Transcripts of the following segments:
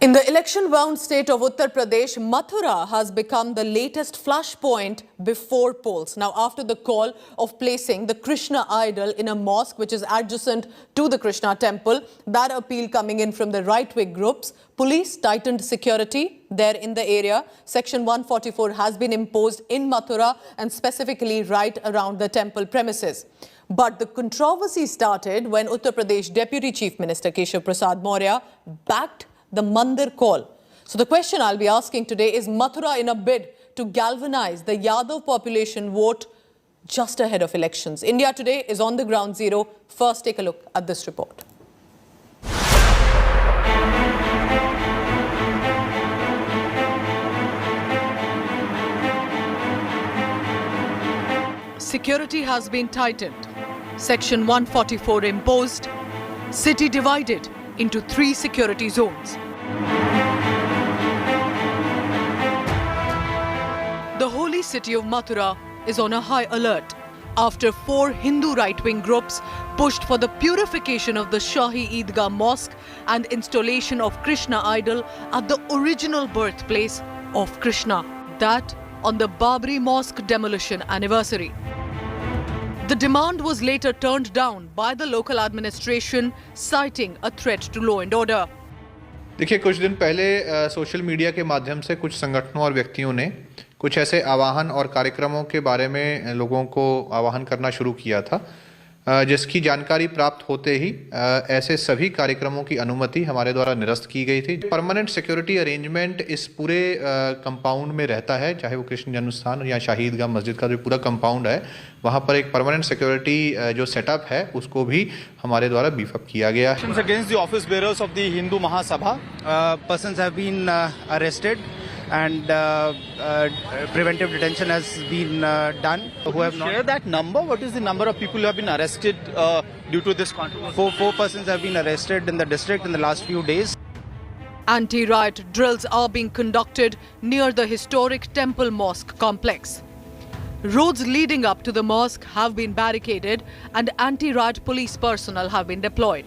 In the election-bound state of Uttar Pradesh, Mathura has become the latest flashpoint before polls. Now, after the call of placing the Krishna idol in a mosque which is adjacent to the Krishna temple, that appeal coming in from the right-wing groups, police tightened security there in the area. Section 144 has been imposed in Mathura and specifically right around the temple premises. But the controversy started when Uttar Pradesh Deputy Chief Minister Keshav Prasad Maurya backed the Mandir call. So the question I'll be asking today is Mathura in a bid to galvanize the Yadav population vote just ahead of elections. India Today is on the ground zero. First, take a look at this report. Security has been tightened. Section 144 imposed. City divided into 3 security zones. The holy city of Mathura is on a high alert after 4 Hindu right-wing groups pushed for the purification of the Shahi Eidgah Mosque and installation of Krishna idol at the original birthplace of Krishna. That on the Babri Mosque demolition anniversary. The demand was later turned down by the local administration, citing a threat to law and order. देखिए, कुछ दिन पहले social media के माध्यम से कुछ संगठनों और व्यक्तियों ने कुछ ऐसे आह्वान और कार्यक्रमों के बारे में लोगों को आह्वान करना शुरू किया था, जिसकी जानकारी प्राप्त होते ही ऐसे सभी कार्यक्रमों की अनुमति हमारे द्वारा निरस्त की गई थी। परमानेंट सिक्योरिटी अरेंजमेंट इस पूरे कंपाउंड में रहता है, चाहे वो कृष्ण जन्मस्थान या शाही ईदगाह मस्जिद का जो पूरा कंपाउंड है, वहाँ पर एक परमानेंट सिक्योरिटी जो सेटअप है उसको भी हमारे द्वारा बीफ अप किया गया है। Against the office bearers of the Hindu Mahasabha, persons have been arrested and preventive detention has been done. Who have not shared that number? What is the number of people who have been arrested due to this controversy? Four persons have been arrested in the district in the last few days. Anti-riot drills are being conducted near the historic Temple Mosque complex. Roads leading up to the mosque have been barricaded and anti-riot police personnel have been deployed.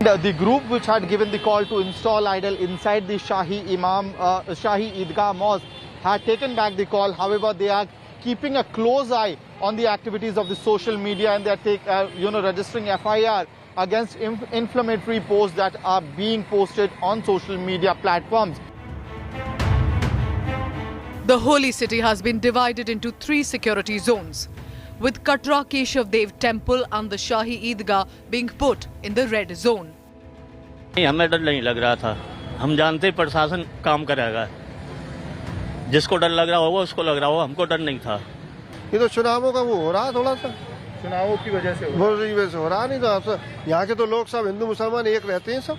The group which had given the call to install idol inside the Shahi Eidgah Mosque had taken back the call. However, they are keeping a close eye on the activities of the social media and they are registering FIR against inflammatory posts that are being posted on social media platforms. The holy city has been divided into 3 security zones, with Katra Keshav Dev temple and the Shahi Eidgah being put in the red zone. हमें डर नहीं लग रहा था, हम जानते प्रशासन काम करेगा, जिसको डर लग रहा होगा उसको लग रहा होगा, हमको डर नहीं था। ये तो चुनावों का वो हो रहा है, थोड़ा सा चुनावों की वजह से हो रहा नहीं तो यहाँ के तो लोग सब हिंदू मुसलमान एक रहते हैं सब।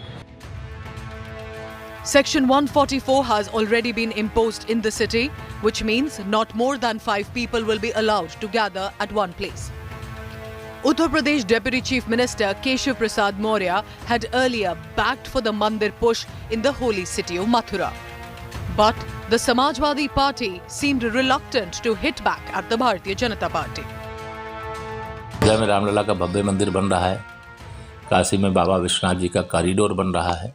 Section 144 has already been imposed in the city, which means not more than 5 people will be allowed to gather at one place. Uttar Pradesh Deputy Chief Minister Keshav Prasad Maurya had earlier backed for the Mandir push in the holy city of Mathura. But the Samajwadi Party seemed reluctant to hit back at the Bharatiya Janata Party. Ayodhya में रामलला का भव्य मंदिर बन रहा है, काशी में बाबा विश्वनाथ जी का corridor बन रहा है,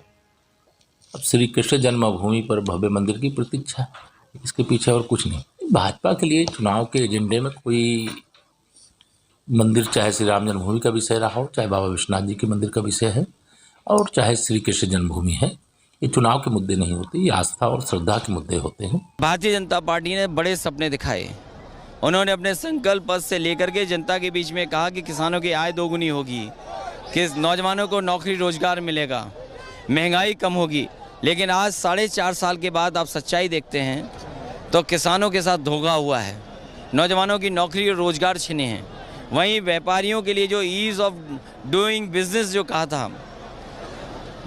अब श्री कृष्ण जन्मभूमि पर भव्य मंदिर की प्रतीक्षा, इसके पीछे और कुछ नहीं। भाजपा के लिए चुनाव के एजेंडे में कोई मंदिर, चाहे श्री राम जन्मभूमि का विषय रहा हो, चाहे बाबा विश्वनाथ जी के मंदिर का विषय है, और चाहे श्री कृष्ण जन्मभूमि है, ये चुनाव के मुद्दे नहीं होते, ये आस्था और श्रद्धा के मुद्दे होते हैं। भारतीय जनता पार्टी ने बड़े सपने दिखाए। उन्होंने अपने संकल्प पद से लेकर के जनता के बीच में कहा कि किसानों की आय दोगुनी होगी, कि नौजवानों को नौकरी रोजगार मिलेगा, महंगाई कम होगी। लेकिन आज 4.5 साल के बाद आप सच्चाई देखते हैं तो किसानों के साथ धोखा हुआ है, नौजवानों की नौकरी और रोजगार छिने हैं। वहीं व्यापारियों के लिए जो ईज़ ऑफ डूइंग बिजनेस जो कहा था,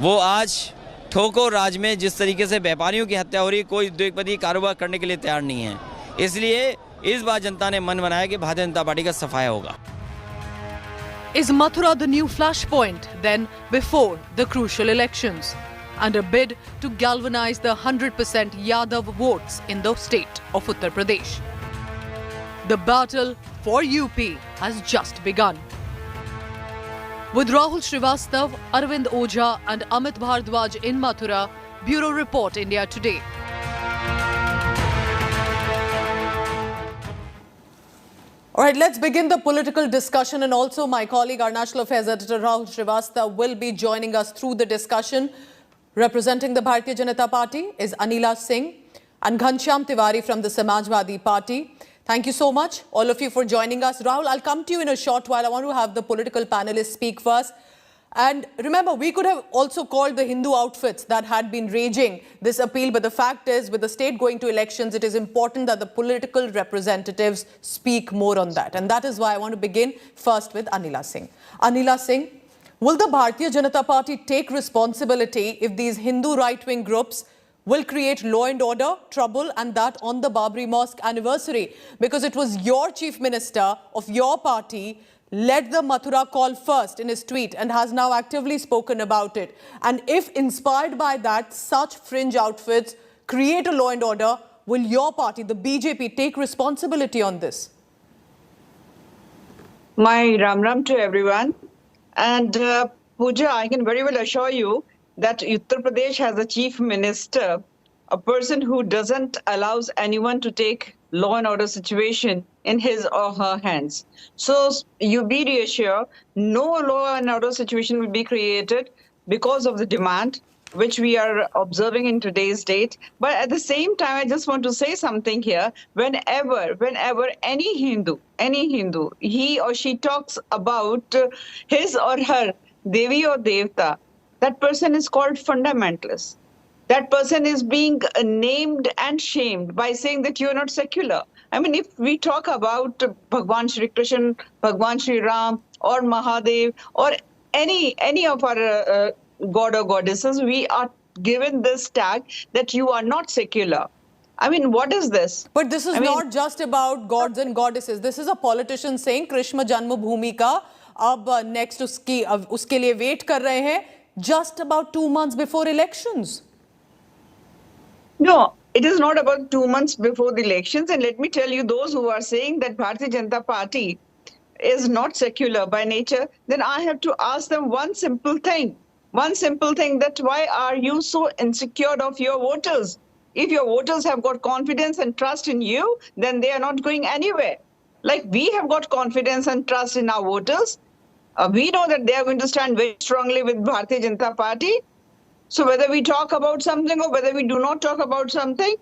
वो आज ठोको राज में जिस तरीके से व्यापारियों की हत्या हो रही, कोई उद्योगपति कारोबार करने के लिए तैयार नहीं है। इसलिए इस बार जनता ने मन बनाया कि भारतीय जनता पार्टी का सफाया होगा। Is Mathura the new flashpoint then before the crucial elections? And a bid to galvanize the 100% Yadav votes in the state of Uttar Pradesh. The battle for UP has just begun. With Rahul Srivastav, Arvind Ojha and Amit Bhardwaj in Mathura, Bureau Report, India Today. All right, let's begin the political discussion, and also my colleague, our National Affairs Editor Rahul Srivastava, will be joining us through the discussion. Representing the Bharatiya Janata Party is Anila Singh and Ghanshyam Tiwari from the Samajwadi Party. Thank you so much, all of you, for joining us. Rahul, I'll come to you in a short while. I want to have the political panelists speak first. And remember, we could have also called the Hindu outfits that had been raging this appeal. But the fact is, with the state going to elections, it is important that the political representatives speak more on that. And that is why I want to begin first with Anila Singh. Anila Singh, will the Bharatiya Janata Party take responsibility if these Hindu right-wing groups will create law and order trouble, and that on the Babri Mosque anniversary? Because it was your chief minister of your party led the Mathura call first in his tweet and has now actively spoken about it. And if inspired by that, such fringe outfits create a law and order, will your party, the BJP, take responsibility on this? My Ram to everyone. And Pooja, I can very well assure you that Uttar Pradesh has a chief minister, a person who doesn't allow anyone to take law and order situation in his or her hands. So you be reassured, no law and order situation will be created because of the demand which we are observing in today's date. But at the same time, I just want to say something here. Whenever any Hindu, he or she talks about his or her Devi or Devta, that person is called fundamentalist. That person is being named and shamed by saying that you're not secular. I mean, if we talk about Bhagwan Shri Krishna, Bhagwan Shri Ram, or Mahadev, or any of our god or goddesses, we are given this tag that you are not secular. I mean, what is this? But this is not just about gods and goddesses. This is a politician saying Krishna Janma Bhoomi ka ab next uske liye wait kar rahe hain just about 2 months before elections. No, it is not about 2 months before the elections. And let me tell you, those who are saying that Bharatiya Janata Party is not secular by nature, then I have to ask them one simple thing, that why are you so insecure of your voters? If your voters have got confidence and trust in you, then they are not going anywhere. Like we have got confidence and trust in our voters. We know that they are going to stand very strongly with Bharatiya Janata Party. So whether we talk about something or whether we do not talk about something,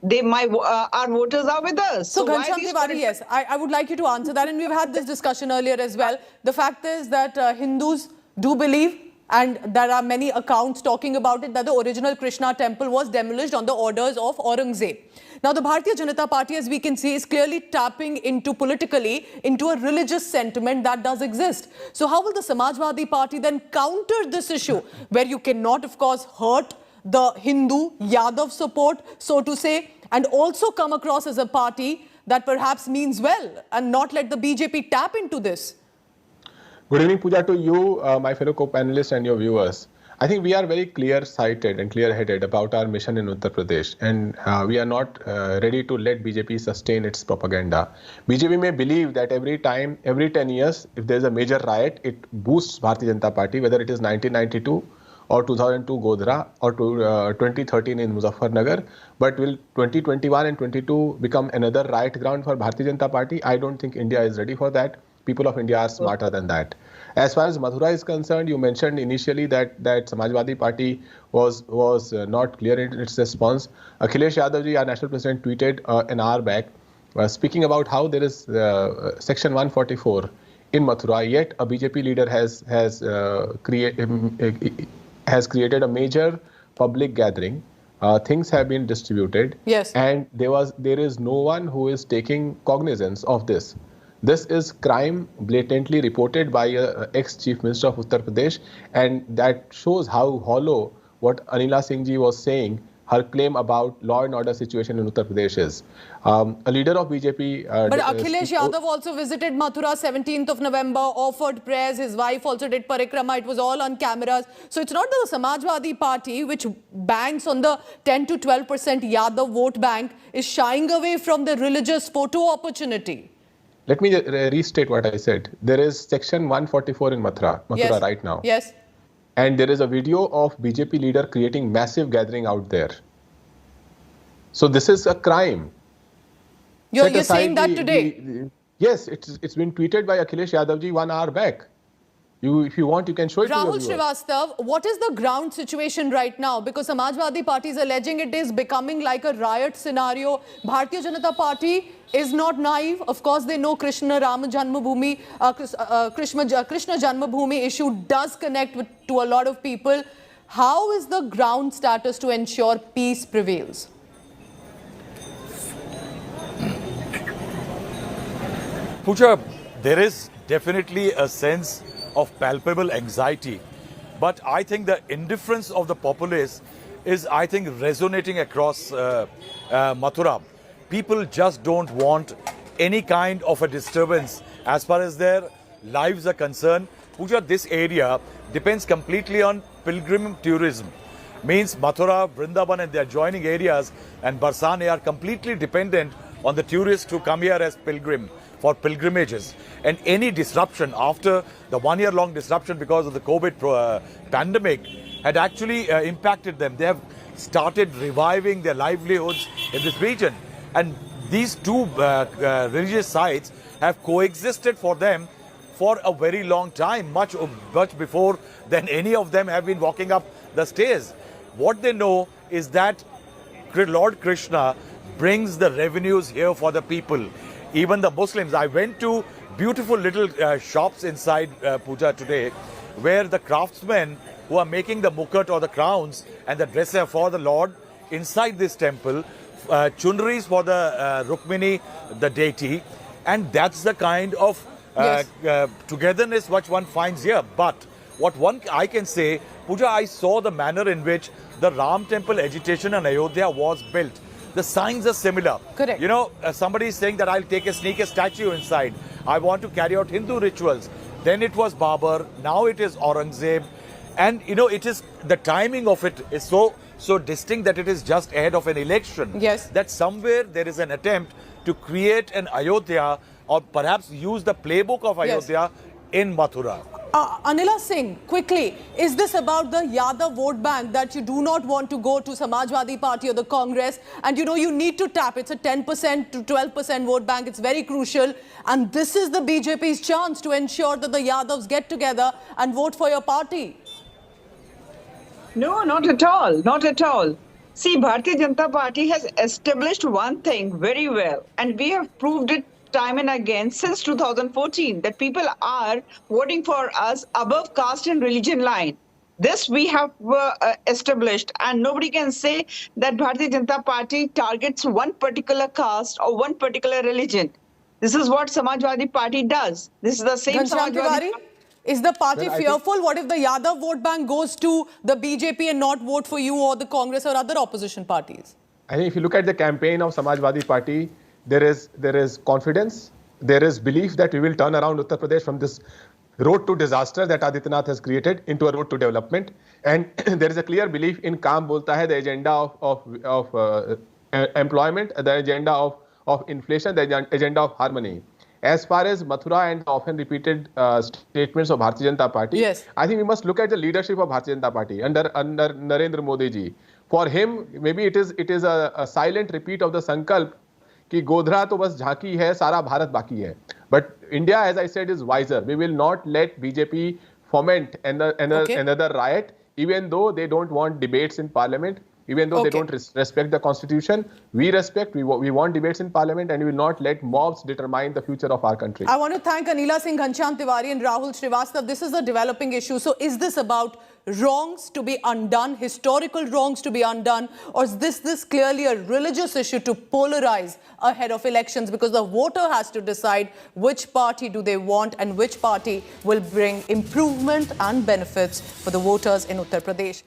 our voters are with us. So Ghanshyam Tiwari, yes, I would like you to answer that. And we've had this discussion earlier as well. The fact is that Hindus do believe, and there are many accounts talking about it, that the original Krishna temple was demolished on the orders of Aurangzeb. Now, the Bharatiya Janata Party, as we can see, is clearly tapping politically into a religious sentiment that does exist. So how will the Samajwadi Party then counter this issue, where you cannot, of course, hurt the Hindu Yadav support, so to say, and also come across as a party that perhaps means well, and not let the BJP tap into this? Good evening, Pooja, to you, my fellow co-panelists and your viewers. I think we are very clear-sighted and clear-headed about our mission in Uttar Pradesh, and we are not ready to let BJP sustain its propaganda. BJP may believe that every 10 years, if there is a major riot, it boosts Bharatiya Janata Party, whether it is 1992 or 2002 Godhra or 2013 in Muzaffarnagar. But will 2021 and 22 become another riot ground for Bharatiya Janata Party? I don't think India is ready for that. People of India are smarter than that. As far as Mathura is concerned, you mentioned initially that Samajwadi Party was not clear in its response. Akhilesh Yadav ji, our national president, tweeted an hour back speaking about how there is Section 144 in Mathura, yet a BJP leader has created a major public gathering. Things have been distributed, yes, and there is no one who is taking cognizance of this. This is crime blatantly reported by ex-Chief Minister of Uttar Pradesh, and that shows how hollow what Anila Singh ji was saying, her claim about law and order situation in Uttar Pradesh is. A leader of BJP... but Akhilesh Yadav also visited Mathura 17th of November, offered prayers. His wife also did parikrama. It was all on cameras. So it's not the Samajwadi Party, which banks on the 10 to 12% Yadav vote bank, is shying away from the religious photo opportunity. Let me restate what I said. There is Section 144 in Mathura yes, right now. Yes. and there is a video of BJP leader creating massive gathering out there. So this is a crime. You're Set aside saying that today? Yes, it's been tweeted by Akhilesh Yadav ji 1 hour back. If you want, you can show it to Rahul your viewers. Srivastav, what is the ground situation right now? Because Samajwadi Party is alleging it is becoming like a riot scenario. Bharatiya Janata Party is not naive. Of course, they know Krishna Janmabhoomi issue does connect to a lot of people. How is the ground status to ensure peace prevails? Pooja, there is definitely a sense of palpable anxiety, but I think the indifference of the populace is, I think, resonating across Mathura. People just don't want any kind of a disturbance as far as their lives are concerned. Pooja, this area depends completely on pilgrim tourism. Means Mathura, Vrindavan and the adjoining areas and Barsane are completely dependent on the tourists who come here as for pilgrimages. And any disruption after the 1 year long disruption because of the COVID pandemic had actually impacted them. They have started reviving their livelihoods in this region. And these two religious sites have coexisted for them for a very long time, much before than any of them have been walking up the stairs. What they know is that Lord Krishna brings the revenues here for the people. Even the Muslims. I went to beautiful little shops inside Pooja today, where the craftsmen who are making the mukut or the crowns and the dresser for the Lord inside this temple, chunris for the Rukmini, the deity, and that's the kind of togetherness which one finds here. But what I can say, Pooja, I saw the manner in which the Ram temple agitation in Ayodhya was built. The signs are similar. Correct. You know, somebody is saying that I'll sneak a statue inside. I want to carry out Hindu rituals. Then it was Babur. Now it is Aurangzeb. And, you know, it is the timing of it is so distinct that it is just ahead of an election. Yes. That somewhere there is an attempt to create an Ayodhya or perhaps use the playbook of Ayodhya in Mathura. Anila Singh, quickly, is this about the Yadav vote bank that you do not want to go to Samajwadi Party or the Congress? And you know, you need to tap. It's a 10% to 12% vote bank. It's very crucial. And this is the BJP's chance to ensure that the Yadavs get together and vote for your party. No, not at all. Not at all. See, Bharatiya Janata Party has established one thing very well, and we have proved it time and again since 2014 that people are voting for us above caste and religion line. This we have established, and nobody can say that Bharatiya Janata Party targets one particular caste or one particular religion. This is what Samajwadi Party does. This is the same Ghanshyam Tiwari, is the party fearful? What if the Yadav vote bank goes to the BJP and not vote for you or the Congress or other opposition parties? I think if you look at the campaign of Samajwadi Party, there is confidence, there is belief that we will turn around Uttar Pradesh from this road to disaster that Adityanath has created into a road to development. And there is a clear belief in Kaam Bolta Hai, the agenda of employment, the agenda of inflation, the agenda of harmony. As far as Mathura and often repeated statements of Bharatiya Janata Party, I think we must look at the leadership of Bharatiya Janata Party under Narendra Modi ji. For him, maybe it is a silent repeat of the Sankalp कि गोधरा तो बस झांकी है, सारा भारत बाकी है. But India, as I said, is wiser. We will not let BJP foment another riot, even though they don't want debates in parliament, even though they don't respect the constitution. We respect, we want debates in parliament, and we will not let mobs determine the future of our country. I want to thank Anila Singh, Ghanshyam Tiwari and Rahul Srivastav. This is a developing issue. So is this about wrongs to be undone, historical wrongs to be undone, or is this clearly a religious issue to polarize ahead of elections, because the voter has to decide which party do they want and which party will bring improvement and benefits for the voters in Uttar Pradesh?